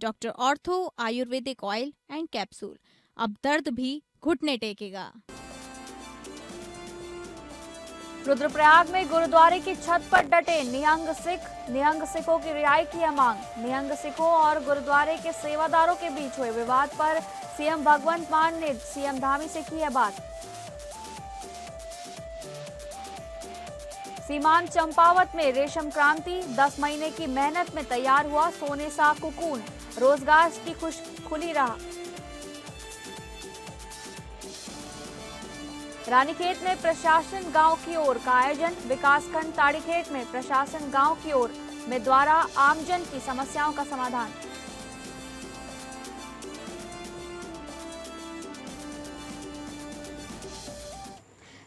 Doctor ortho Ayurvedic oil and capsule. अब दर्द भी घुटने टेकेगा। रुद्रप्रयाग में गुरुद्वारे की छत पर डटे निहंग सिख। निहंग सिखों की रिहाई की है मांग। निहंग सिखों और गुरुद्वारे के सेवादारों के बीच हुए विवाद पर सीएम भगवंत मान ने सीएम धामी से की है बात। सीमांत चंपावत में रेशम क्रांति, 10 महीने की मेहनत में तैयार हुआ सोने सा कुकून। रोजगार की खुली राह। रानीखेत में प्रशासन गांव की ओर का आयोजन। विकासखंड ताड़ीखेत में प्रशासन गांव की ओर में द्वारा आमजन की समस्याओं का समाधान।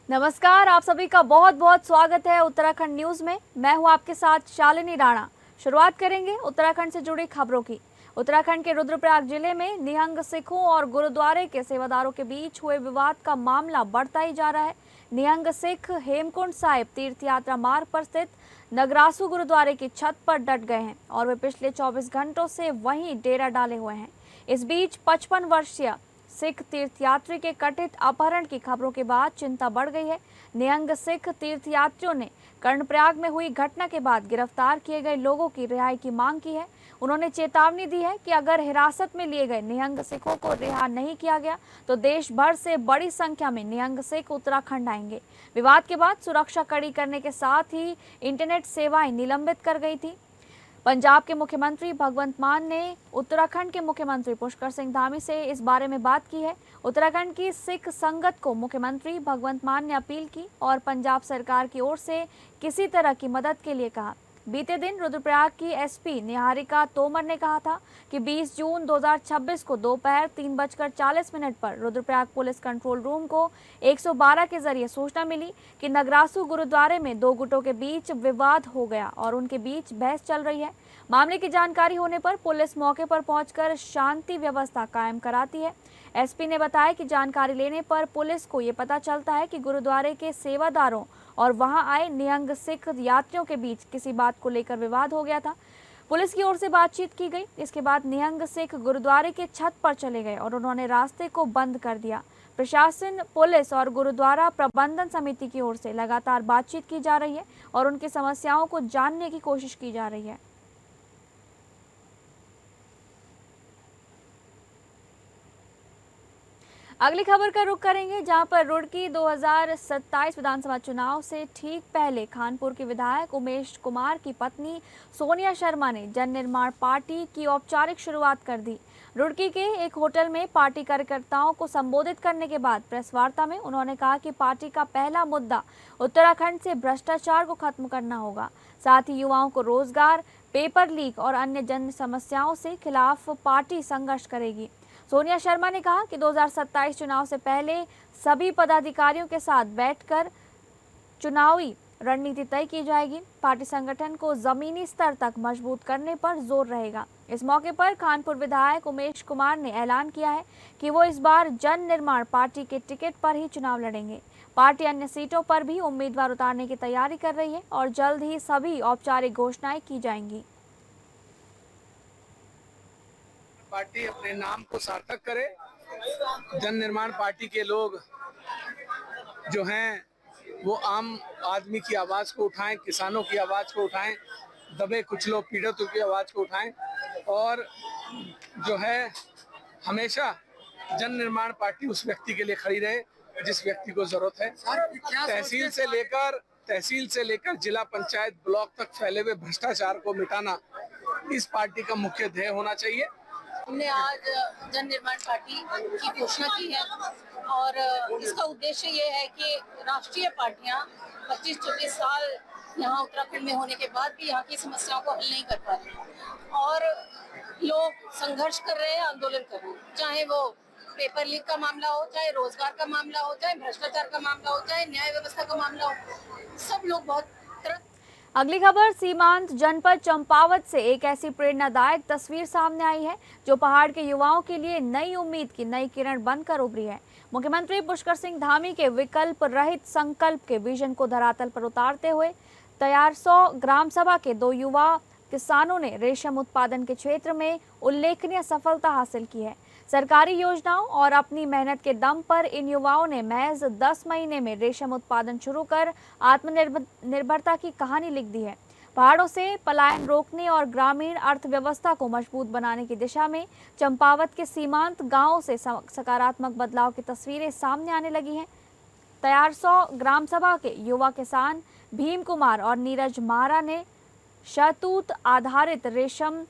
नमस्कार, आप सभी का बहुत बहुत स्वागत है उत्तराखंड न्यूज में। मैं हूं आपके साथ शालिनी राणा। शुरुआत करेंगे उत्तराखंड से जुड़ी खबरों की। उत्तराखंड के रुद्रप्रयाग जिले में निहंग सिखों और गुरुद्वारे के सेवादारों के बीच हुए विवाद का मामला बढ़ता ही जा रहा है। निहंग सिख हेमकुंड साहिब तीर्थ यात्रा मार्ग पर स्थित नगरासू गुरुद्वारे की छत पर डट गए हैं और वे पिछले 24 घंटों से वहीं डेरा डाले हुए हैं। इस बीच 55 वर्षीय सिख तीर्थयात्री के कथित अपहरण की खबरों के बाद चिंता बढ़ गई है। निहंग सिख तीर्थयात्रियों ने कर्णप्रयाग में हुई घटना के बाद गिरफ्तार किए गए लोगों की रिहाई की मांग की है। उन्होंने चेतावनी दी है कि अगर हिरासत में लिए गए निहंग सिखों को रिहा नहीं किया गया तो देश भर से बड़ी संख्या में निहंग सिख उत्तराखंड आएंगे। विवाद के बाद सुरक्षा कड़ी करने के साथ ही इंटरनेट सेवाएं निलंबित कर गई थी। पंजाब के मुख्यमंत्री भगवंत मान ने उत्तराखंड के मुख्यमंत्री पुष्कर सिंह धामी से इस बारे में बात की है। उत्तराखंड की सिख संगत को मुख्यमंत्री भगवंत मान ने अपील की और पंजाब सरकार की ओर से किसी तरह की मदद के लिए कहा। बीते दिन रुद्रप्रयाग की एसपी निहारिका तोमर ने कहा था कि 20 जून 2026 को दोपहर 3:40 पर रुद्रप्रयाग पुलिस कंट्रोल रूम को 112 के जरिए सूचना मिली कि नगरासू गुरुद्वारे में दो गुटों के बीच विवाद हो गया और उनके बीच बहस चल रही है। मामले की जानकारी होने पर पुलिस मौके पर पहुंचकर शांति व्यवस्था कायम कराती है। एसपी ने बताया कि जानकारी लेने पर पुलिस को ये पता चलता है कि गुरुद्वारे के सेवादारों और वहां आए निहंग सिख यात्रियों के बीच किसी बात को लेकर विवाद हो गया था। पुलिस की ओर से बातचीत की गई। इसके बाद निहंग सिख गुरुद्वारे के छत पर चले गए और उन्होंने रास्ते को बंद कर दिया। प्रशासन, पुलिस और गुरुद्वारा प्रबंधन समिति की ओर से लगातार बातचीत की जा रही है और उनकी समस्याओं को जानने की कोशिश की जा रही है। अगली खबर का रुख करेंगे जहां पर रुड़की 2027 विधानसभा चुनाव से ठीक पहले खानपुर के विधायक उमेश कुमार की पत्नी सोनिया शर्मा ने जन निर्माण पार्टी की औपचारिक शुरुआत कर दी। रुड़की के एक होटल में पार्टी कार्यकर्ताओं को संबोधित करने के बाद प्रेस वार्ता में उन्होंने कहा कि पार्टी का पहला मुद्दा उत्तराखंड से भ्रष्टाचार को खत्म करना होगा। साथ ही युवाओं को रोजगार, पेपर लीक और अन्य जन समस्याओं से खिलाफ पार्टी संघर्ष करेगी। सोनिया शर्मा ने कहा कि 2027 चुनाव से पहले सभी पदाधिकारियों के साथ बैठकर चुनावी रणनीति तय की जाएगी। पार्टी संगठन को जमीनी स्तर तक मजबूत करने पर जोर रहेगा। इस मौके पर खानपुर विधायक उमेश कुमार ने ऐलान किया है कि वो इस बार जन निर्माण पार्टी के टिकट पर ही चुनाव लड़ेंगे। पार्टी अन्य सीटों पर भी उम्मीदवार उतारने की तैयारी कर रही है और जल्द ही सभी औपचारिक घोषणाएं की जाएंगी। पार्टी अपने नाम को सार्थक करे। जन निर्माण पार्टी के लोग जो हैं वो आम आदमी की आवाज को उठाएं, किसानों की आवाज को उठाएं, दबे कुचलों पीड़ितों की आवाज को उठाएं और जो है हमेशा जन निर्माण पार्टी उस व्यक्ति के लिए खड़ी रहे जिस व्यक्ति को जरूरत है। तहसील से लेकर जिला पंचायत ब्लॉक तक फैले हुए भ्रष्टाचार को मिटाना इस पार्टी का मुख्य ध्येय होना चाहिए। हमने आज जन निर्माण पार्टी की घोषणा की है और इसका उद्देश्य ये है कि राष्ट्रीय पार्टियां 25-26 साल यहाँ उत्तराखंड में होने के बाद भी यहाँ की समस्याओं को हल नहीं कर पा रहे और लोग संघर्ष कर रहे हैं, आंदोलन कर रहे हैं। चाहे वो पेपर लीक का मामला हो, चाहे रोजगार का मामला हो, चाहे भ्रष्टाचार का मामला हो, चाहे न्याय व्यवस्था का मामला हो, सब लोग बहुत अगली खबर सीमांत जनपद चंपावत से एक ऐसी प्रेरणादायक तस्वीर सामने आई है जो पहाड़ के युवाओं के लिए नई उम्मीद की नई किरण बनकर उभरी है। मुख्यमंत्री पुष्कर सिंह धामी के विकल्प रहित संकल्प के विजन को धरातल पर उतारते हुए तैयार 100 ग्राम सभा के दो युवा किसानों ने रेशम उत्पादन के क्षेत्र में उल्लेखनीय सफलता हासिल की है। सरकारी योजनाओं और अपनी मेहनत के दम पर इन युवाओं ने महज 10 महीने में रेशम उत्पादन शुरू कर आत्मनिर्भरता की कहानी लिख दी है। पहाड़ों से पलायन रोकने और ग्रामीण अर्थव्यवस्था को मजबूत बनाने की दिशा में चंपावत के सीमांत गांवों से सकारात्मक बदलाव की तस्वीरें सामने आने लगी हैं। तैयारसौ ग्राम सभा के युवा किसान भीम कुमार और नीरज महारा ने शहतूत आधारित रेशम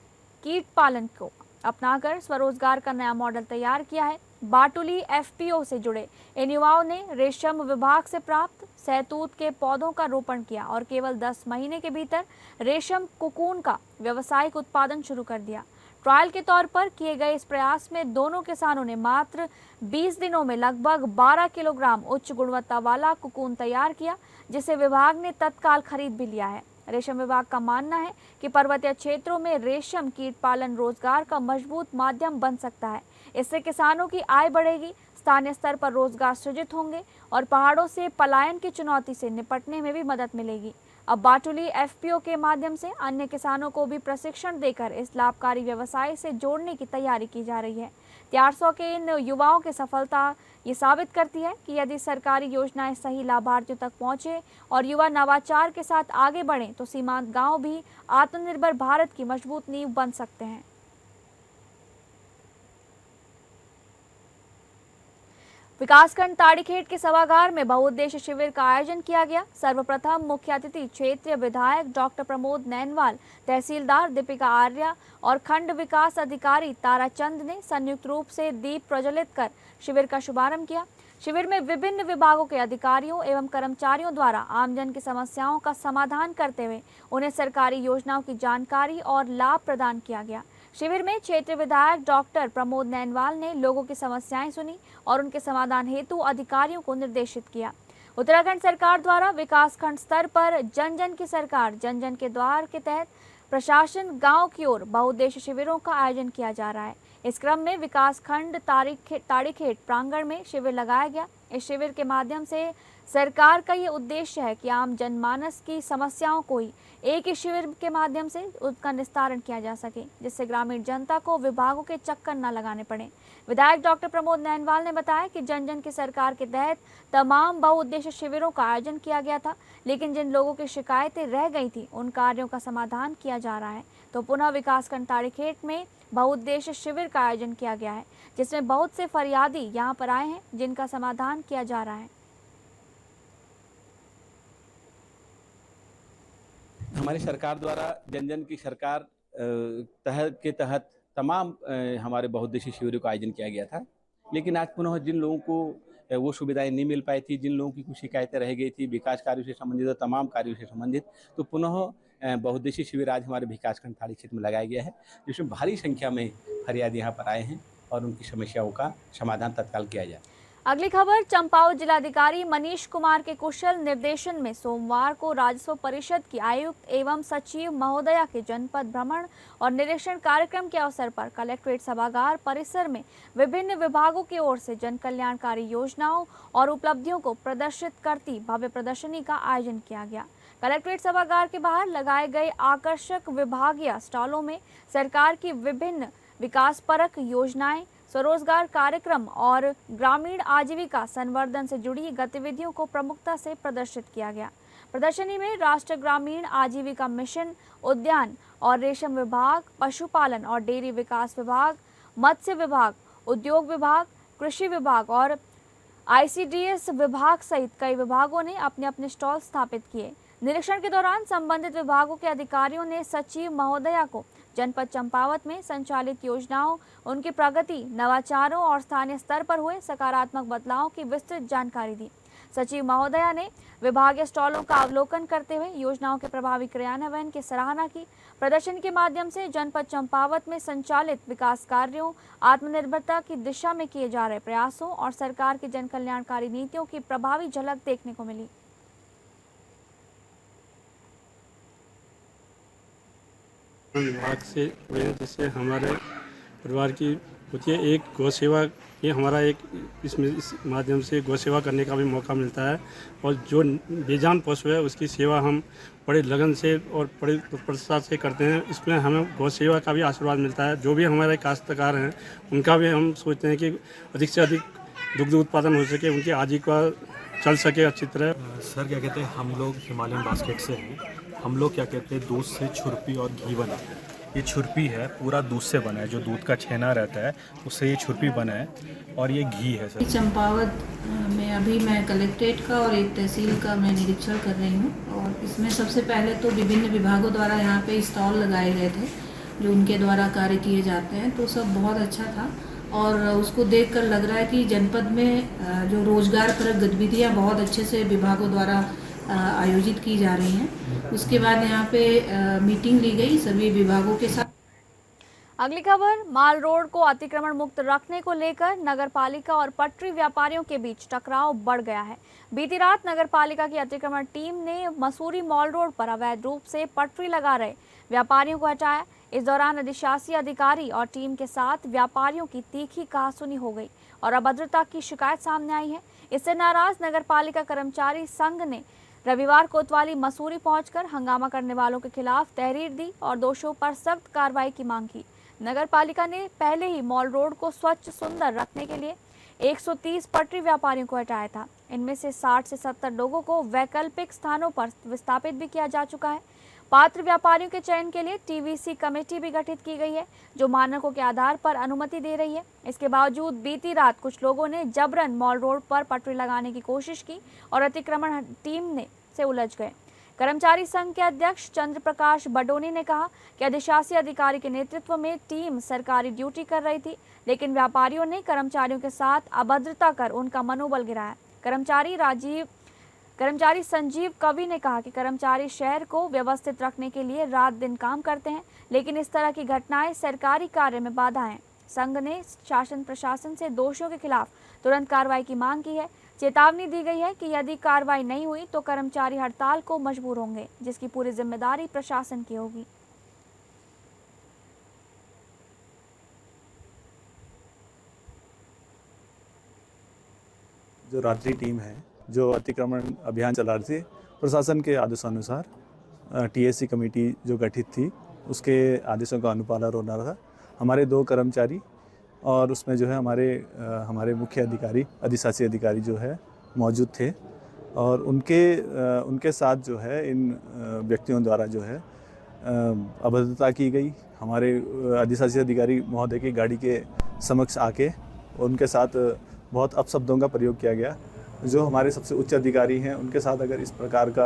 कीट पालन को अपनाकर स्वरोजगार का नया मॉडल तैयार किया है। बाटुली एफपीओ से जुड़े इन युवाओं ने रेशम विभाग से प्राप्त शहतूत के पौधों का रोपण किया और केवल 10 महीने के भीतर रेशम कोकून का व्यावसायिक उत्पादन शुरू कर दिया। ट्रायल के तौर पर किए गए इस प्रयास में दोनों किसानों ने मात्र 20 दिनों में लगभग 12 किलोग्राम उच्च गुणवत्ता वाला कोकून तैयार किया, जिसे विभाग ने तत्काल खरीद भी लिया है। रेशम विभाग का मानना है कि पर्वतीय क्षेत्रों में रेशम कीट पालन रोजगार का मजबूत माध्यम बन सकता है। इससे किसानों की आय बढ़ेगी, स्थानीय स्तर पर रोजगार सृजित होंगे और पहाड़ों से पलायन की चुनौती से निपटने में भी मदद मिलेगी। अब बाटुली एफपीओ के माध्यम से अन्य किसानों को भी प्रशिक्षण देकर इस लाभकारी व्यवसाय से जोड़ने की तैयारी की जा रही है। 400 के इन युवाओं की सफलता ये साबित करती है कि यदि सरकारी योजनाएं सही लाभार्थियों तक पहुंचे और युवा नवाचार के साथ आगे बढ़ें तो सीमांत गांव भी आत्मनिर्भर भारत की मजबूत नींव बन सकते हैं। विकासखंड ताड़ीखेत के सभागार में बहुउद्देश्य शिविर का आयोजन किया गया। सर्वप्रथम मुख्य अतिथि क्षेत्रीय विधायक डॉक्टर प्रमोद नैनवाल, तहसीलदार दीपिका आर्या और खंड विकास अधिकारी ताराचंद ने संयुक्त रूप से दीप प्रज्वलित कर शिविर का शुभारंभ किया। शिविर में विभिन्न विभागों के अधिकारियों एवं कर्मचारियों द्वारा आमजन की समस्याओं का समाधान करते हुए उन्हें सरकारी योजनाओं की जानकारी और लाभ प्रदान किया गया। शिविर में क्षेत्रीय विधायक डॉक्टर प्रमोद नैनवाल ने लोगों की समस्याएं सुनी और उनके समाधान हेतु अधिकारियों को निर्देशित किया। उत्तराखंड सरकार द्वारा विकासखंड स्तर पर जन जन की सरकार जन जन के द्वार के तहत प्रशासन गांव की ओर बहुउद्देश्य शिविरों का आयोजन किया जा रहा है। इस क्रम में विकासखंड ताड़ीखेत प्रांगण में शिविर लगाया गया। इस शिविर के माध्यम से सरकार का ये उद्देश्य है कि आम जनमानस की समस्याओं को ही एक ही शिविर के माध्यम से उसका निस्तारण किया जा सके, जिससे ग्रामीण जनता को विभागों के चक्कर न लगाने पड़े। विधायक डॉक्टर प्रमोद नैनवाल ने बताया कि जन जन की सरकार के तहत तमाम बहुउद्देश्य शिविरों का आयोजन किया गया था, लेकिन जिन लोगों की शिकायतें रह गई थी उन कार्यों का समाधान किया जा रहा है। तो पुनः विकासखंड ताड़ीखेत में बहुउद्देश्य शिविर का आयोजन किया गया है, जिसमें बहुत से फरियादी यहाँ पर आए हैं जिनका समाधान किया जा रहा है। हमारी सरकार द्वारा जन जन की सरकार के तहत तमाम हमारे बहुउद्देशीय शिविरों का आयोजन किया गया था, लेकिन आज पुनः जिन लोगों को वो सुविधाएं नहीं मिल पाई थी, जिन लोगों की कुछ शिकायतें रह गई थी विकास कार्यों से संबंधित और तमाम कार्यों से संबंधित, तो पुनः बहुउद्देशीय शिविर आज हमारे विकासखंड ताड़ीखेत में लगाया गया है, जिसमें भारी संख्या में फरियादी यहाँ पर आए हैं और उनकी समस्याओं का समाधान तत्काल किया जाए। अगली खबर, चंपावत जिलाधिकारी मनीष कुमार के कुशल निर्देशन में सोमवार को राजस्व परिषद की आयुक्त एवं सचिव महोदया के जनपद भ्रमण और निरीक्षण कार्यक्रम के अवसर पर कलेक्ट्रेट सभागार परिसर में विभिन्न विभागों की ओर से जन कल्याणकारी योजनाओं और उपलब्धियों को प्रदर्शित करती भव्य प्रदर्शनी का आयोजन किया गया। कलेक्ट्रेट सभागार के बाहर लगाए गए आकर्षक विभागीय स्टॉलों में सरकार की विभिन्न विकासपरक योजनाएं, स्वरोजगार कार्यक्रम और ग्रामीण आजीविका संवर्धन से जुड़ी गतिविधियों को प्रमुखता से प्रदर्शित किया गया। प्रदर्शनी में राष्ट्रीय ग्रामीण आजीविका मिशन, उद्यान और रेशम विभाग, पशुपालन और डेयरी विकास विभाग, मत्स्य विभाग, उद्योग विभाग, कृषि विभाग और ICDS विभाग सहित कई विभागों ने अपने अपने स्टॉल स्थापित किए। निरीक्षण के दौरान संबंधित विभागों के अधिकारियों ने सचिव महोदया को जनपद चंपावत में संचालित योजनाओं, उनकी प्रगति, नवाचारों और स्थानीय स्तर पर हुए सकारात्मक बदलावों की विस्तृत जानकारी दी। सचिव महोदया ने विभागीय स्टॉलों का अवलोकन करते हुए योजनाओं के प्रभावी क्रियान्वयन की सराहना की। प्रदर्शन के माध्यम से जनपद चंपावत में संचालित विकास कार्यों, आत्मनिर्भरता की दिशा में किए जा रहे प्रयासों और सरकार की जन कल्याणकारी नीतियों की प्रभावी झलक देखने को मिली। विभाग से हुए, जिससे हमारे परिवार की होती है। एक गौ सेवा ये हमारा एक इस माध्यम से गौ सेवा करने का भी मौका मिलता है और जो बेजान पशु है उसकी सेवा हम बड़े लगन से और बड़े तत्परता से करते हैं। इसमें हमें गौ सेवा का भी आशीर्वाद मिलता है। जो भी हमारे काश्तकार हैं उनका भी हम सोचते हैं कि अधिक से अधिक दुग्ध उत्पादन हो सके, उनकी आजीविका चल सके अच्छी तरह। सर क्या कहते हैं, हम लोग हिमालयन बास्केट से हैं। हम लोग क्या कहते हैं, दूध से छुरपी और घी बना। ये छुरपी है पूरा दूध से बना है, जो दूध का छेना रहता है उससे ये छुरपी बना है, और ये घी है सर। चंपावत में अभी मैं कलेक्ट्रेट का और एक तहसील का मैं निरीक्षण कर रही हूँ, और इसमें सबसे पहले तो विभिन्न विभागों द्वारा यहाँ पे स्टॉल लगाए गए थे जो उनके द्वारा कार्य किए जाते हैं, तो सब बहुत अच्छा था। और उसको देखकर लग रहा है कि जनपद में जो रोजगार परक गतिविधियाँ बहुत अच्छे से विभागों द्वारा आयोजित की जा रही हैं। उसके बाद यहाँ पे मीटिंग ली गई सभी विभागों के साथ। अगली खबर, माल रोड को अतिक्रमण मुक्त रखने को लेकर नगरपालिका और पटरी व्यापारियों के बीच टकराव बढ़ गया है। बीती रात नगरपालिका की अतिक्रमण टीम ने मसूरी मॉल रोड पर अवैध रूप से पटरी लगा रहे व्यापारियों को हटाया। इस दौरान अधिशासी अधिकारी और टीम के साथ व्यापारियों की तीखी कहासुनी हो गई और अभद्रता की शिकायत सामने आई है। इससे नाराज नगरपालिका कर्मचारी संघ ने रविवार कोतवाली मसूरी पहुंचकर हंगामा करने वालों के खिलाफ तहरीर दी और दोषियों पर सख्त कार्रवाई की मांग की। नगरपालिका ने पहले ही मॉल रोड को स्वच्छ सुंदर रखने के लिए 130 पटरी व्यापारियों को हटाया था। इनमें से 60 से 70 लोगों को वैकल्पिक स्थानों पर विस्थापित भी किया जा चुका है। पात्र व्यापारियों के चयन के लिए टीवीसी कमेटी भी गठित की गई है जो मानकों के आधार पर अनुमति दे रही है। इसके बावजूद बीती रात कुछ लोगों ने जबरन मॉल रोड पर पटरी लगाने की कोशिश की और अतिक्रमण टीम से उलझ गए। कर्मचारी संघ के अध्यक्ष चंद्र प्रकाश बडोनी ने कहा कि अधिशासी अधिकारी के नेतृत्व में टीम सरकारी ड्यूटी कर रही थी, लेकिन व्यापारियों ने कर्मचारियों के साथ अभद्रता कर उनका मनोबल गिराया। कर्मचारी संजीव कवि ने कहा कि कर्मचारी शहर को व्यवस्थित रखने के लिए रात दिन काम करते हैं, लेकिन इस तरह की घटनाएं सरकारी कार्य में बाधा हैं। संघ ने शासन प्रशासन से दोषियों के खिलाफ तुरंत कार्रवाई की मांग की है। चेतावनी दी गई है कि यदि कार्रवाई नहीं हुई तो कर्मचारी हड़ताल को मजबूर होंगे, जिसकी पूरी जिम्मेदारी प्रशासन की होगी। जो रात्रि टीम है जो अतिक्रमण अभियान चला रही थी, प्रशासन के आदेशानुसार टीएससी कमेटी जो गठित थी उसके आदेशों का अनुपालन होना था। हमारे 2 कर्मचारी और उसमें जो है हमारे मुख्य अधिकारी, अधिशासी अधिकारी जो है मौजूद थे, और उनके साथ जो है इन व्यक्तियों द्वारा जो है अभद्रता की गई। हमारे अधिशासी अधिकारी महोदय की गाड़ी के समक्ष आके उनके साथ बहुत अपशब्दों का प्रयोग किया गया। जो हमारे सबसे उच्च अधिकारी हैं उनके साथ अगर इस प्रकार का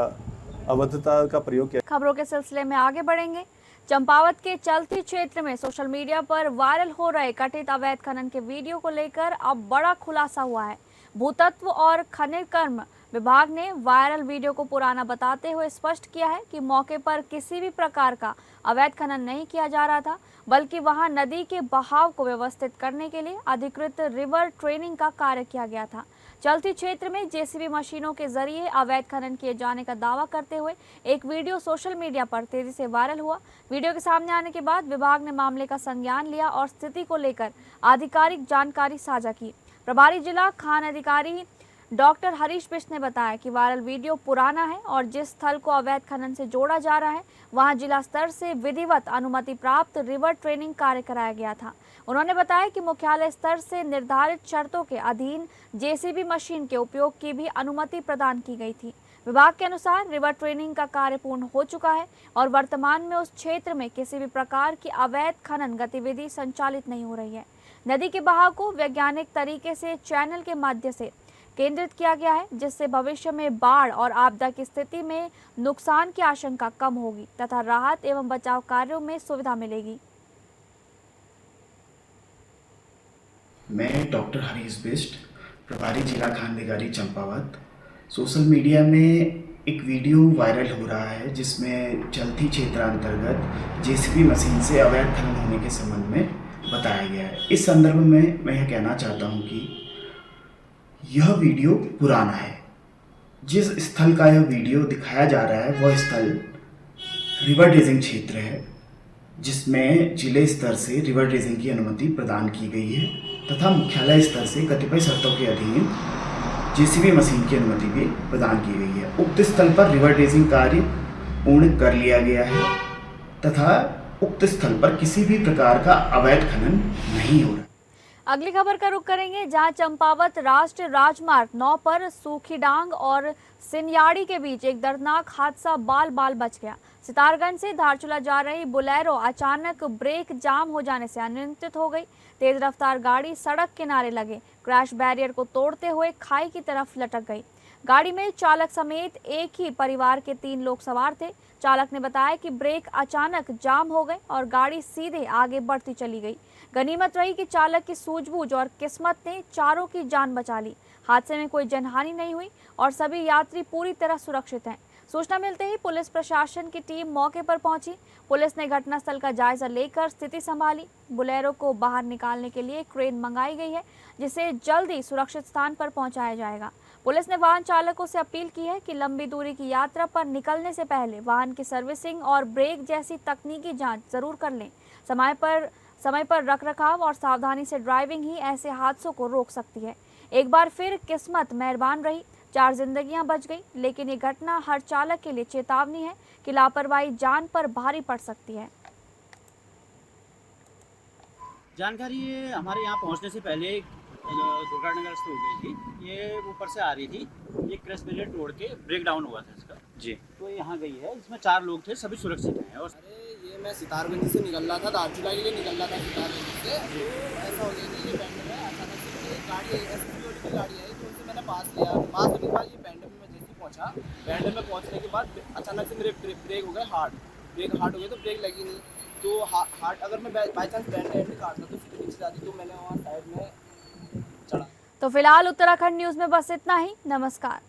अभद्रता का प्रयोग किया। खबरों के सिलसिले में आगे बढ़ेंगे। चंपावत के चलती क्षेत्र में सोशल मीडिया पर वायरल हो रहे कथित अवैध खनन के वीडियो को लेकर अब बड़ा खुलासा हुआ है। भूतत्व और खनिज कर्म विभाग ने वायरल वीडियो को पुराना बताते हुए स्पष्ट किया है कि मौके पर किसी भी प्रकार का अवैध खनन नहीं किया जा रहा था, बल्कि वहां नदी के बहाव को व्यवस्थित करने के लिए अधिकृत रिवर ट्रेनिंग का कार्य किया गया था। चलती क्षेत्र में जेसीबी मशीनों के जरिए अवैध खनन किए जाने का दावा करते हुए एक वीडियो सोशल मीडिया पर तेजी से वायरल हुआ। वीडियो के सामने आने के बाद विभाग ने मामले का संज्ञान लिया और स्थिति को लेकर आधिकारिक जानकारी साझा की। प्रभारी जिला खान अधिकारी डॉक्टर हरीश बिष्ट ने बताया कि वायरल वीडियो पुराना है और जिस स्थल को अवैध खनन से जोड़ा जा रहा है वहां जिला स्तर से विधिवत अनुमति प्राप्त रिवर ट्रेनिंग कार्य कराया गया था। उन्होंने बताया कि मुख्यालय स्तर से निर्धारित शर्तों के अधीन जेसीबी मशीन के उपयोग की भी अनुमति प्रदान की गई थी। विभाग के अनुसार रिवर ट्रेनिंग का कार्य पूर्ण हो चुका है और वर्तमान में उस क्षेत्र में किसी भी प्रकार की अवैध खनन गतिविधि संचालित नहीं हो रही है। नदी के बहाव को वैज्ञानिक तरीके से चैनल के माध्यम से केंद्रित किया गया है, जिससे भविष्य में बाढ़ और आपदा की स्थिति में नुकसान की आशंका कम होगी तथा राहत एवं बचाव कार्यों में सुविधा मिलेगी। मैं डॉक्टर हरीश बिष्ट, प्रभारी जिला खान अधिकारी चंपावत। सोशल मीडिया में एक वीडियो वायरल हो रहा है जिसमें चलती क्षेत्र अंतर्गत जेसीबी मशीन से अवैध खनन होने के संबंध में बताया गया है। इस संदर्भ में मैं यह कहना चाहता हूं कि यह वीडियो पुराना है। जिस स्थल का यह वीडियो दिखाया जा रहा है वह स्थल रिवर ड्रेजिंग क्षेत्र है जिसमें जिले स्तर से रिवर ड्रेजिंग की अनुमति प्रदान की गई है तथा मुख्यालय स्तर से कतिपय शर्तों के अधीन जेसीबी मशीन की अनुमति भी प्रदान की गई है। उक्त स्थल पर रिवर ड्रेजिंग कार्य पूर्ण कर लिया गया है तथा उक्त स्थल पर किसी भी प्रकार का अवैध खनन नहीं हो रहा। अगली खबर का रुख करेंगे, जहां चंपावत राष्ट्रीय राजमार्ग 9 पर सूखीडांग और सिनयाड़ी के बीच एक दर्दनाक हादसा बाल बाल बच गया। सितारगंज से धारचूला जा रही बोलेरो अचानक ब्रेक जाम हो जाने से अनियंत्रित हो गई। तेज रफ्तार गाड़ी सड़क किनारे लगे क्रैश बैरियर को तोड़ते हुए खाई की तरफ लटक गई। गाड़ी में चालक समेत एक ही परिवार के 3 लोग सवार थे। चालक ने बताया कि ब्रेक अचानक जाम हो गए और गाड़ी सीधे आगे बढ़ती चली गई। गनीमत रही कि चालक की सूझबूझ और किस्मत ने चारों की जान बचा ली। हादसे में कोई जनहानि नहीं हुई और सभी यात्री पूरी तरह सुरक्षित हैं। सूचना मिलते ही पुलिस प्रशासन की टीम मौके पर पहुंची। पुलिस ने घटनास्थल का जायजा लेकर स्थिति संभाली। बोलेरो को बाहर निकालने के लिए क्रेन मंगाई गई है, जिसे जल्द ही सुरक्षित स्थान पर पहुंचाया जाएगा। पुलिस ने वाहन चालकों से अपील की है कि लंबी दूरी की यात्रा पर निकलने से पहले वाहन की सर्विसिंग और ब्रेक जैसी तकनीकी जांच जरूर कर लें। समय पर रखरखाव और सावधानी से ड्राइविंग ही ऐसे हादसों को रोक सकती है। एक बार फिर किस्मत मेहरबान रही, 4 जिंदगियां बच गई, लेकिन ये घटना हर चालक के लिए चेतावनी है कि लापरवाही जान पर भारी पड़ सकती है। जानकारी ये हमारे यहाँ पहुँचने से पहले दुर्घटनाग्रस्त हो गई थी। ये ऊपर से आ रही थी, ये क्रैश बैरियर तोड़ के ब्रेक डाउन हुआ था इसका जी। तो यहाँ गई है, इसमें 4 लोग थे, सभी सुरक्षित हैं। और ये मैं सितारगंज से निकल रहा था, धारचूला के लिए निकल रहा था सितारगंज से। तो ऐसा हो गया कि ये बैंड में अचानक से एक गाड़ी एसपीओडी की गाड़ी आई, तो उनसे मैंने पास लिया। पास होने के बाद ये बैंड में मैं जैसे पहुँचा, बैंड में पहुँचने के बाद अचानक से मेरे ब्रेक हो गए हार्ड। ब्रेक हार्ड हो गए तो ब्रेक लगी नहीं। तो हार्ड अगर मैं बाई चांस बैंड एंड काटता तो सीधे नीचे जाती, तो मैंने वहाँ साइड में चढ़ा। तो फिलहाल उत्तराखंड न्यूज़ में बस इतना ही। नमस्कार।